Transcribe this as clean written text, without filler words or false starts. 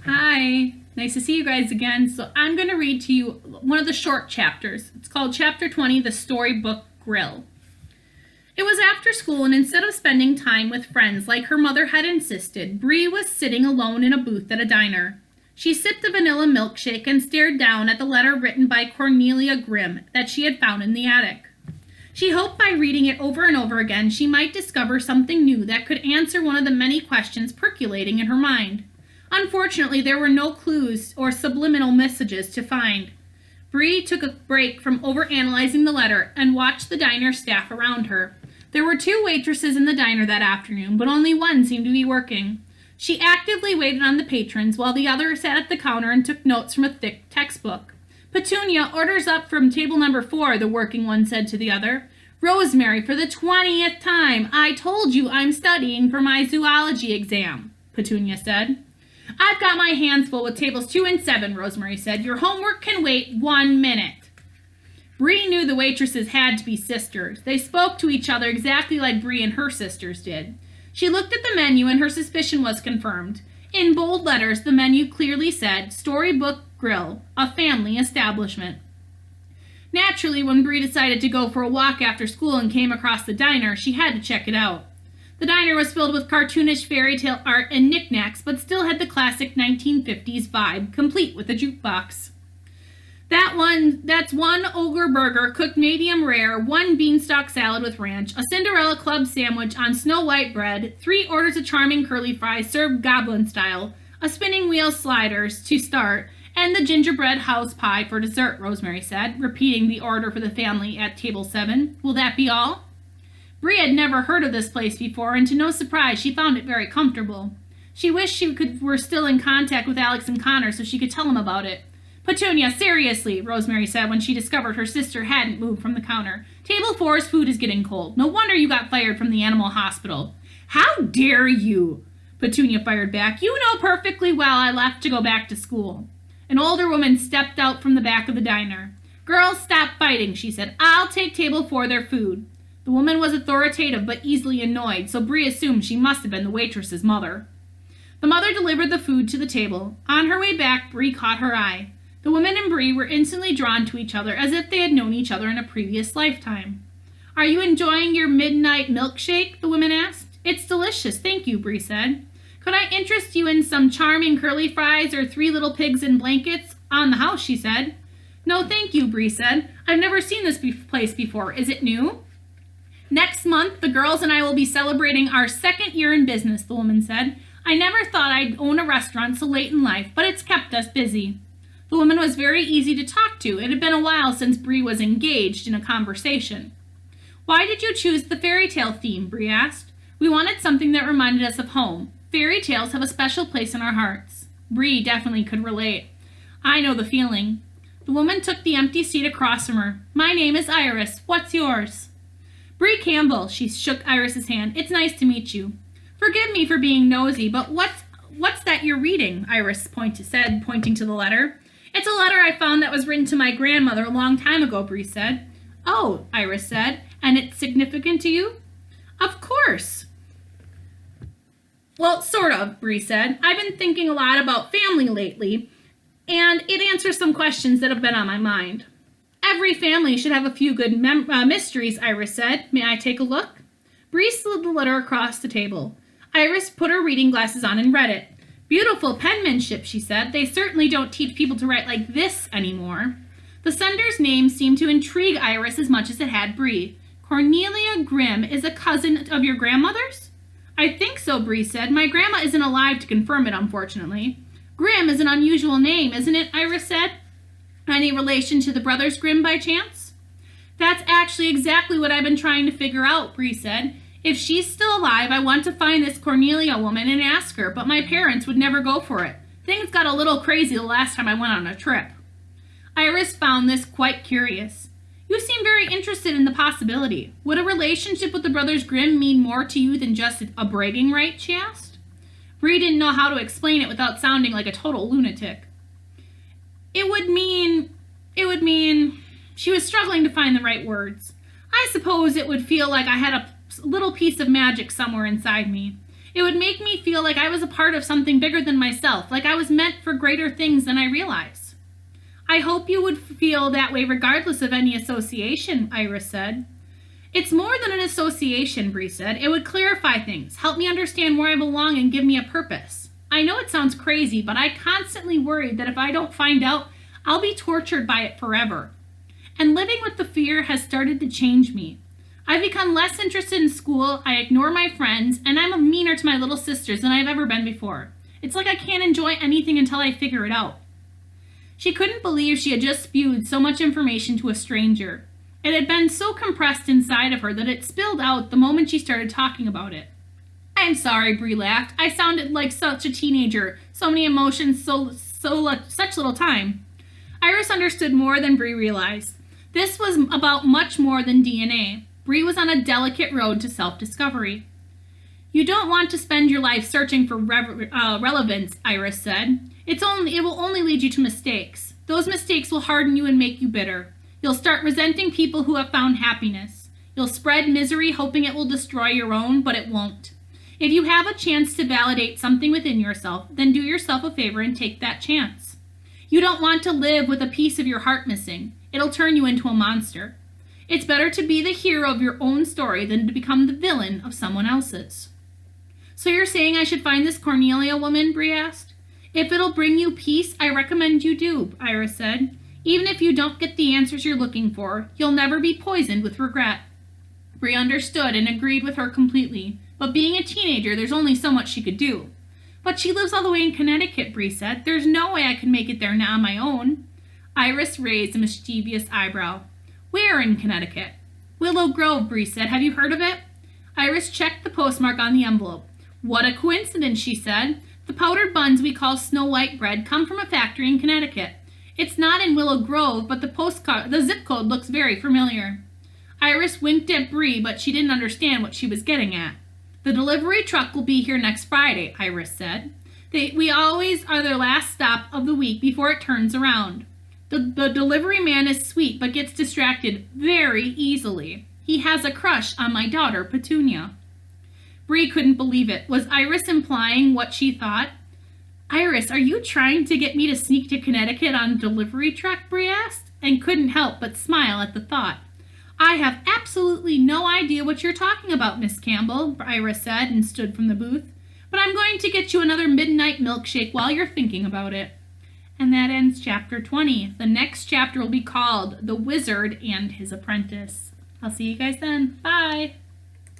Hi, nice to see you guys again. So I'm going to read to you one of the short chapters. It's called Chapter 20, The Storybook Grill. It was after school, and instead of spending time with friends like her mother had insisted, Bree was sitting alone in a booth at a diner. She sipped a vanilla milkshake and stared down at the letter written by Cornelia Grimm that she had found in the attic. She hoped by reading it over and over again she might discover something new that could answer one of the many questions percolating in her mind. Unfortunately, there were no clues or subliminal messages to find. Bree took a break from overanalyzing the letter and watched the diner staff around her. There were 2 waitresses in the diner that afternoon, but only one seemed to be working. She actively waited on the patrons while the other sat at the counter and took notes from a thick textbook. "Petunia, orders up from table number 4, the working one said to the other. "Rosemary, for the 20th time, I told you I'm studying for my zoology exam," Petunia said. "I've got my hands full with tables 2 and 7, Rosemary said. "Your homework can wait 1 minute." Bree knew the waitresses had to be sisters. They spoke to each other exactly like Bree and her sisters did. She looked at the menu and her suspicion was confirmed. In bold letters, the menu clearly said, "Storybook Grill, a family establishment." Naturally, when Bree decided to go for a walk after school and came across the diner, she had to check it out. The diner was filled with cartoonish fairy tale art and knickknacks, but still had the classic 1950s vibe, complete with a jukebox. That's one ogre burger cooked medium rare, 1 beanstalk salad with ranch, a Cinderella Club sandwich on snow white bread, 3 orders of charming curly fries served goblin style, a spinning wheel sliders to start, and the gingerbread house pie for dessert, Rosemary said, repeating the order for the family at table 7. "Will that be all?" Bree had never heard of this place before, and to no surprise, she found it very comfortable. She wished were still in contact with Alex and Connor so she could tell them about it. "Petunia, seriously," Rosemary said when she discovered her sister hadn't moved from the counter. "Table 4's food is getting cold. No wonder you got fired from the animal hospital." "How dare you?" Petunia fired back. "You know perfectly well I left to go back to school." An older woman stepped out from the back of the diner. "Girls, stop fighting," she said. "I'll take table 4 their food." The woman was authoritative but easily annoyed, so Bree assumed she must have been the waitress's mother. The mother delivered the food to the table. On her way back, Bree caught her eye. The woman and Bree were instantly drawn to each other as if they had known each other in a previous lifetime. "Are you enjoying your midnight milkshake?" the woman asked. "It's delicious, thank you," Bree said. "Could I interest you in some charming curly fries or 3 little pigs in blankets on the house?" she said. "No, thank you," Bree said. "I've never seen this place before. Is it new?" "Next month, the girls and I will be celebrating our 2nd year in business," the woman said. "I never thought I'd own a restaurant so late in life, but it's kept us busy." The woman was very easy to talk to. It had been a while since Bree was engaged in a conversation. "Why did you choose the fairy tale theme?" Bree asked. "We wanted something that reminded us of home. Fairy tales have a special place in our hearts." Bree definitely could relate. "I know the feeling." The woman took the empty seat across from her. "My name is Iris. What's yours?" "Bree Campbell." She shook Iris's hand. "It's nice to meet you." "Forgive me for being nosy, but what's that you're reading?" Iris said, pointing to the letter. "It's a letter I found that was written to my grandmother a long time ago," Bree said. "Oh," Iris said, "and it's significant to you?" "Of course." "Well, sort of," Bree said. "I've been thinking a lot about family lately, and it answers some questions that have been on my mind." "Every family should have a few good mysteries," Iris said. "May I take a look?" Bree slid the letter across the table. Iris put her reading glasses on and read it. "Beautiful penmanship," she said. "They certainly don't teach people to write like this anymore." The sender's name seemed to intrigue Iris as much as it had Bree. "Cornelia Grimm is a cousin of your grandmother's?" "I think so," Bree said. "My grandma isn't alive to confirm it, unfortunately." "Grimm is an unusual name, isn't it?" Iris said. "Any relation to the brothers Grimm by chance?" "That's actually exactly what I've been trying to figure out," Bree said. "If she's still alive, I want to find this Cornelia woman and ask her, but my parents would never go for it. Things got a little crazy the last time I went on a trip." Iris found this quite curious. "You seem very interested in the possibility. Would a relationship with the brothers Grimm mean more to you than just a bragging right?" she asked. Bree didn't know how to explain it without sounding like a total lunatic. It would mean, she was struggling to find the right words. "I suppose it would feel like I had a little piece of magic somewhere inside me. It would make me feel like I was a part of something bigger than myself, like I was meant for greater things than I realize. I hope you would feel that way regardless of any association, Iris said. It's more than an association, Bree said. It would clarify things, help me understand where I belong, and give me a purpose. I know it sounds crazy, but I constantly worry that if I don't find out, I'll be tortured by it forever. And living with the fear has started to change me. I've become less interested in school, I ignore my friends, and I'm meaner to my little sisters than I've ever been before. It's like I can't enjoy anything until I figure it out. She couldn't believe she had just spewed so much information to a stranger. It had been so compressed inside of her that it spilled out the moment she started talking about it. I'm sorry, Bree laughed. I sounded like such a teenager. So many emotions, such little time. Iris understood more than Bree realized. This was about much more than DNA. Bree was on a delicate road to self-discovery. You don't want to spend your life searching for relevance, Iris said. It will only lead you to mistakes. Those mistakes will harden you and make you bitter. You'll start resenting people who have found happiness. You'll spread misery hoping it will destroy your own, but it won't. If you have a chance to validate something within yourself, then do yourself a favor and take that chance. You don't want to live with a piece of your heart missing. It'll turn you into a monster. It's better to be the hero of your own story than to become the villain of someone else's. So you're saying I should find this Cornelia woman? Bree asked. If it'll bring you peace, I recommend you do, Iris said. Even if you don't get the answers you're looking for, you'll never be poisoned with regret. Bree understood and agreed with her completely, but being a teenager, there's only so much she could do. But she lives all the way in Connecticut, Bree said. There's no way I can make it there now on my own. Iris raised a mischievous eyebrow. Where in Connecticut? Willow Grove, Bree said. Have you heard of it? Iris checked the postmark on the envelope. What a coincidence, she said. The powdered buns we call Snow White bread come from a factory in Connecticut. It's not in Willow Grove, but the zip code looks very familiar. Iris winked at Bree, but she didn't understand what she was getting at. The delivery truck will be here next Friday, Iris said. We always are their last stop of the week before it turns around. The delivery man is sweet, but gets distracted very easily. He has a crush on my daughter, Petunia. Bree couldn't believe it. Was Iris implying what she thought? Iris, are you trying to get me to sneak to Connecticut on a delivery truck? Bree asked, and couldn't help but smile at the thought. I have absolutely no idea what you're talking about, Miss Campbell, Iris said and stood from the booth. But I'm going to get you another midnight milkshake while you're thinking about it. And that ends chapter 20. The next chapter will be called The Wizard and His Apprentice. I'll see you guys then. Bye.